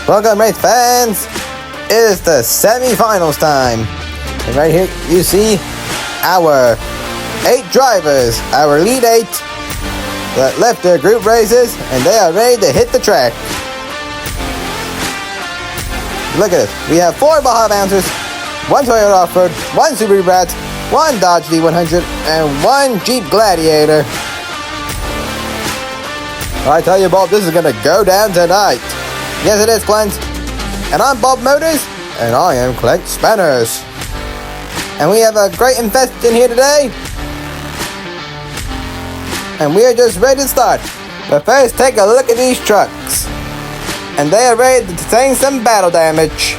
Welcome, race fans. It is the semifinals time. And right here, you see our 8 drivers, our lead 8 that left their group races, and they are ready to hit the track. Look at this. We have 4 Baja Bouncers, 1 Toyota Off-Road, 1 Subaru Brat, 1 Dodge D100, and 1 Jeep Gladiator. I tell you, Bob, this is going to go down tonight. Yes, it is, Clint. And I'm Bob Motors, and I am Clint Spanners. And we have a great infest in here today. And we are just ready to start. But first, take a look at these trucks. And they are ready to sustain some battle damage.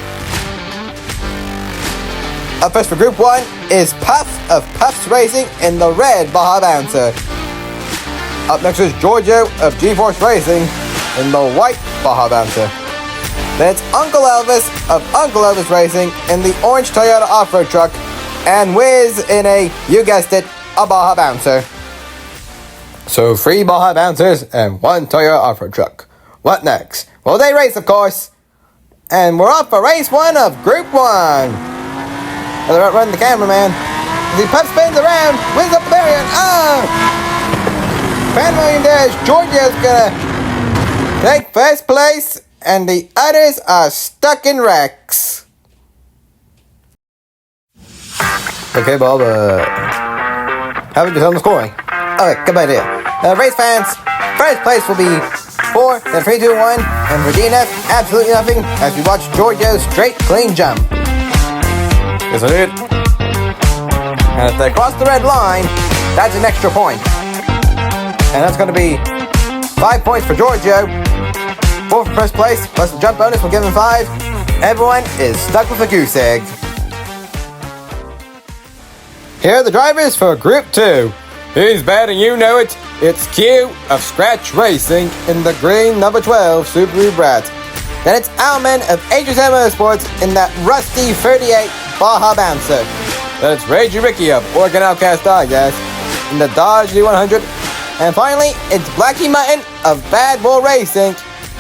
Up first for Group 1 is Puff of Puffs Racing in the red Baja Bouncer. Up next is Giorgio of G-Force Racing in the white Baja Bouncer. Then it's Uncle Elvis of Uncle Elvis Racing in the orange Toyota off-road truck. And Wiz in a, you guessed it, a Baja Bouncer. So 3 Baja Bouncers and 1 Toyota off-road truck. What next? Well, they race, of course. And we're off for race 1 of Group 1. They're outrunning the cameraman. As he puff spins around, wins up the barrier, and Pandemonium Dash, Giorgio's gonna take first place, and the others are stuck in wrecks. Okay, Bob, how would you tell them the scoring? Okay, good idea. Race fans, first place will be 4, then 3, 2, 1, and for DNF, absolutely nothing, as we watch Giorgio's straight, clean jump. Yes, I did. And if they cross the red line, that's an extra point. And that's going to be 5 points for Giorgio, 4 for first place, plus the jump bonus will give him 5. Everyone is stuck with a goose egg. Here are the drivers for Group 2. Who's bad and you know it? It's Q of Scratch Racing in the green number 12 Subaru Brat. Then it's Alman of HSM Motorsports in that rusty 38 Baja Bouncer. Then it's Ragey Ricky of Oregon Outcast Gas in the Dodge D100. And finally, it's Blackie Mutton of Bad Bull Racing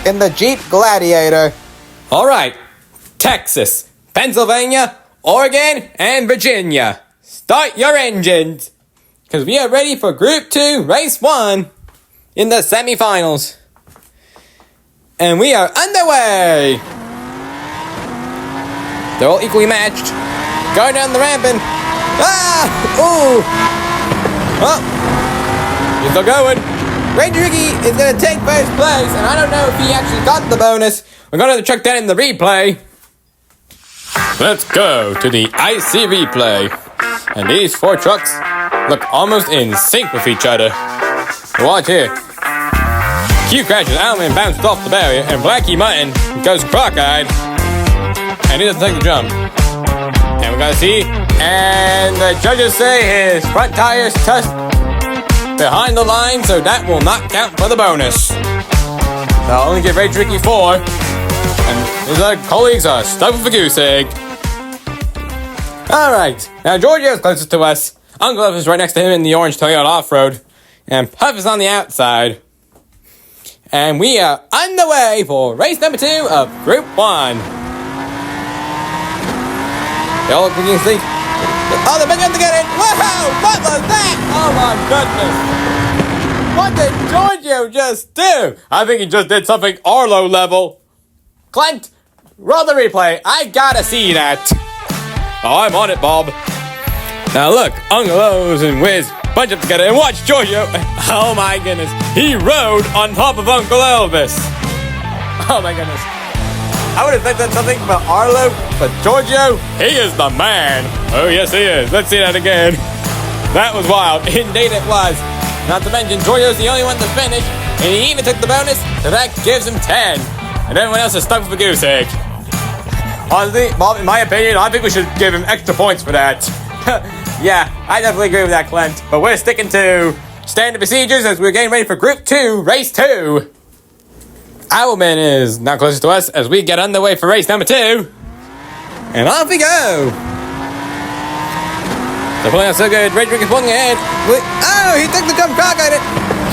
in the Jeep Gladiator. Alright, Texas, Pennsylvania, Oregon, and Virginia. Start your engines, because we are ready for Group 2, Race 1 in the semifinals. And we are underway. They're all equally matched. Going down the ramp and... He's still going. Ragey Ricky is going to take first place, and I don't know if he actually got the bonus. We're going to check that in the replay. Let's go to the IC replay. And these 4 trucks look almost in sync with each other. Watch here. Q crashes, Alman bounced off the barrier, and Blackie Mutton goes crock-eyed. And he doesn't take the jump. And we gotta see. And the judges say his front tires touched behind the line, so that will not count for the bonus. I'll only give Ragey Ricky 4. And his other colleagues are stuck with a goose egg. Alright, now Giorgio's closest to us. Uncle Elvis is right next to him in the orange Toyota Off-Road. And Puff is on the outside. And we are on the way for race number 2 of Group 1. They all look looking sleek. Oh, they're big enough to get in. Whoa! What was that? Oh my goodness. What did Giorgio just do? I think he just did something Arlo level. Clint, roll the replay. I gotta see that. Oh, I'm on it, Bob. Now look, Uncle O's and Wiz bunch up together and watch Giorgio. Oh my goodness. He rode on top of Uncle Elvis. Oh my goodness. I would have thought that's something about Arlo, but Giorgio, he is the man. Oh yes, he is. Let's see that again. That was wild. Indeed it was. Not to mention, Giorgio's the only one to finish, and he even took the bonus, so that gives him 10. And everyone else is stuck with a goose egg. Honestly, Bob, in my opinion, I think we should give him extra points for that. Yeah, I definitely agree with that, Clint. But we're sticking to standard procedures as we're getting ready for Group 2, Race 2. Owlman is now closest to us as we get underway for race number 2. And off we go. They're pulling out so good. Ragey Rick is pulling ahead. Oh, he took the jump cock at it.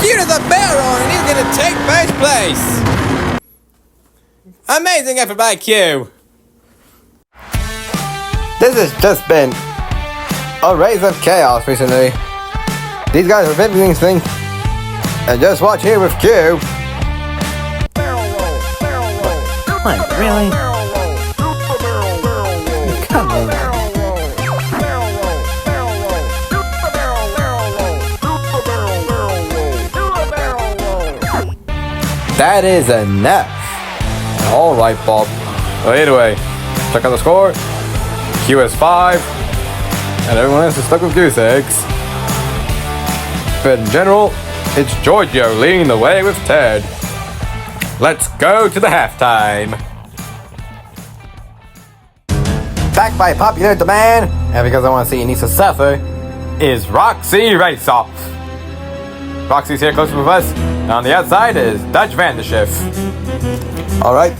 Cute as a barrel, and he's going to take first place. Amazing effort by Q. This has just been a race of chaos recently. These guys are fixing things. And just watch here with Q. What, really? Come on. That is enough. Alright, Bob. Well, either way, check out the score. Q has 5, and everyone else is stuck with goose eggs. But in general, it's Giorgio leading the way with Ted. Let's go to the halftime. Back by popular demand, and because I want to see Anissa suffer, Is Roxy Race Off. Roxy's here close with us, and on the outside is Dutch Vanderschiff. alright,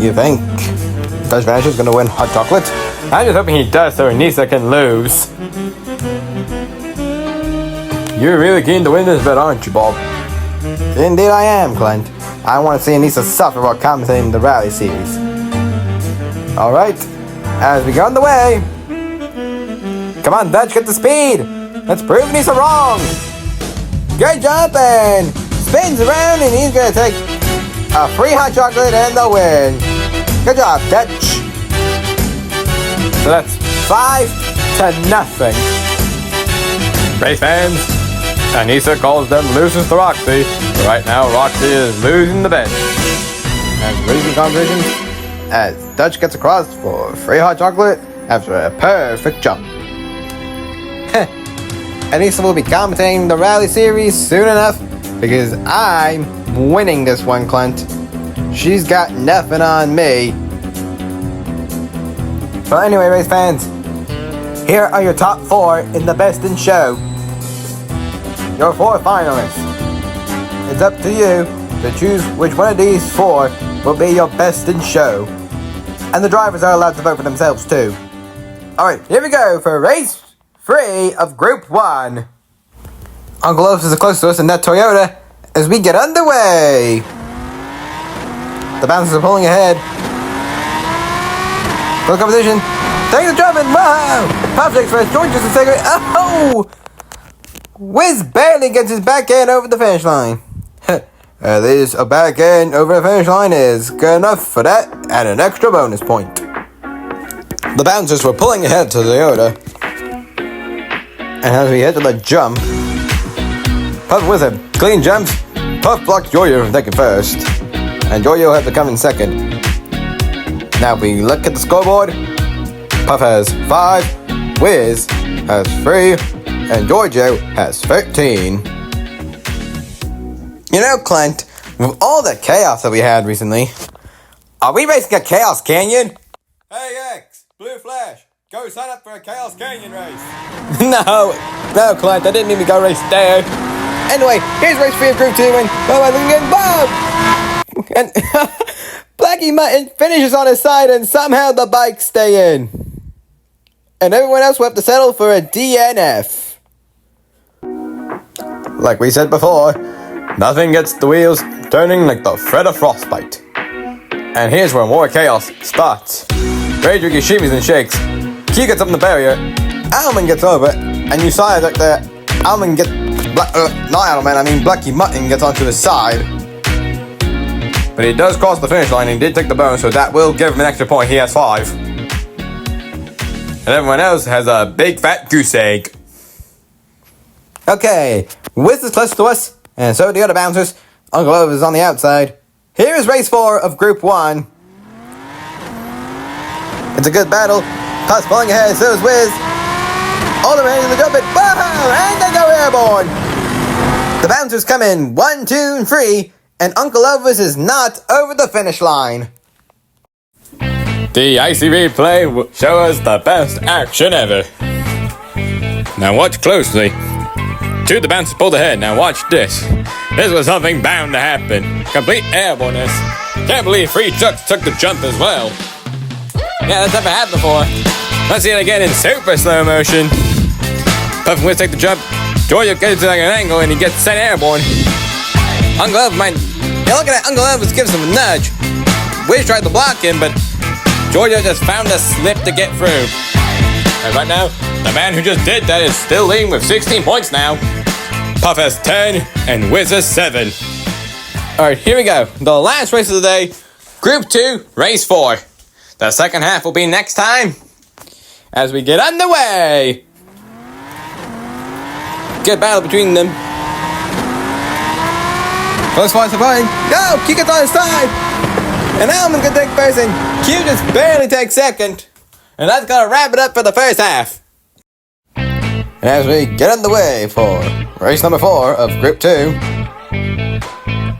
you think Dutch Vanish is gonna win hot chocolate? I'm just hoping he does so Anissa can lose. You're really keen to win this bet, aren't you, Bob? Indeed I am, Clint. I want to see Anissa suffer while commentating the rally series. Alright, as we get on the way. Come on, Dutch, get the speed! Let's prove Anissa wrong! Good jumping! Spins around and he's gonna take a free hot chocolate and the win. Good job, Dutch. So that's 5-0. Race fans, Anissa calls them losers to Roxy. But right now, Roxy is losing the bench. And losing competition as Dutch gets across for free hot chocolate after a perfect jump. Anissa will be commentating the rally series soon enough because I'm winning this one, Clint. She's got nothing on me. But anyway, race fans, here are your top 4 in the Best in Show. Your 4 finalists. It's up to you to choose which one of these 4 will be your Best in Show. And the drivers are allowed to vote for themselves too. Alright, here we go for race 3 of Group 1. Uncle Elvis is close to us in that Toyota as we get underway. The bouncers are pulling ahead. Full competition. Take the jump and wow! Pop takes first, George just a second. Oh! Wiz barely gets his back end over the finish line. At least a back end over the finish line is good enough for that and an extra bonus point. The bouncers were pulling ahead to Toyota. And as we head to the jump, Puff with a clean jump. Puff blocked Giorgio from taking first. And Giorgio had to come in second. Now we look at the scoreboard. Puff has 5, Wiz has 3, and Giorgio has 13. You know, Clint, with all the chaos that we had recently, are we racing a Chaos Canyon? Hey X, Blue Flash, go sign up for a Chaos Canyon race. No, Clint, I didn't even go race there. Anyway, here's race 3 of Group 2, and Bob! And Blackie Mutton finishes on his side, and somehow the bikes stay in. And everyone else will have to settle for a DNF. Like we said before, Nothing gets the wheels turning like the threat of frostbite. And here's where more chaos starts. Rage shimmies and shakes. Q gets up in the barrier. Almond gets over, and you saw that the Almond gets... not Almond, I mean Blackie Mutton gets onto his side. But he does cross the finish line, and he did take the bonus, so that will give him an extra point. He has 5. And everyone else has a big fat goose egg. Okay, Wiz is close to us, and so are the other bouncers. Uncle Ove is on the outside. Here is race 4 of Group 1. It's a good battle. Puff's pulling ahead, so is Wiz. All the way to the jump it. Whoa! And they go airborne. The bouncers come in 1, 2, and 3, and Uncle Elvis is not over the finish line. The icy replay will show us the best action ever. Now watch closely. 2 of the bouncers pulled ahead. Now watch this. This was something bound to happen. Complete airborneness. Can't believe 3 trucks took the jump as well. Yeah, that's never happened before. Let's see it again in super slow motion. Puff and Wiz take the jump. Giorgio gets to like an angle and he gets sent airborne. Uncle Elvis might... Yeah, look at that. Uncle Elvis gives him a nudge. Wiz tried to block him, but Giorgio just found a slip to get through. And right now, the man who just did that is still leading with 16 points now. Puff has 10 and Wiz has 7. Alright, here we go. The last race of the day. Group 2, Race 4. The second half will be next time as we get underway. Good battle between them. Close fight to play. No, Q gets on his side. And Almond can take first and Q just barely takes second. And that's gonna wrap it up for the first half. And as we get underway for race number 4 of Group 2,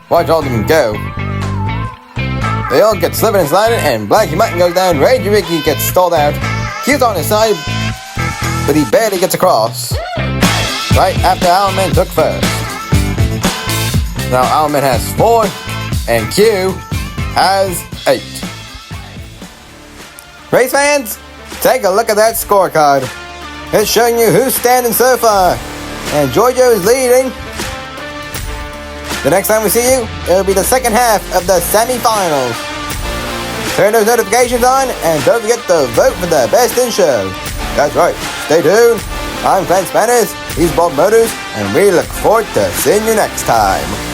watch all of them go. They all get slipping and sliding, and Blackie Mutton goes down. Ragey Ricky gets stalled out. Q's on his side, but he barely gets across. Right after Owlman took first. Now Owlman has 4, and Q has 8. Race fans, take a look at that scorecard. It's showing you who's standing so far. And Giorgio is leading. The next time we see you, it'll be the second half of the semifinals. Turn those notifications on and don't forget to vote for the best in show. That's right, stay tuned. I'm Clint Spanners, he's Bob Motors, and we look forward to seeing you next time.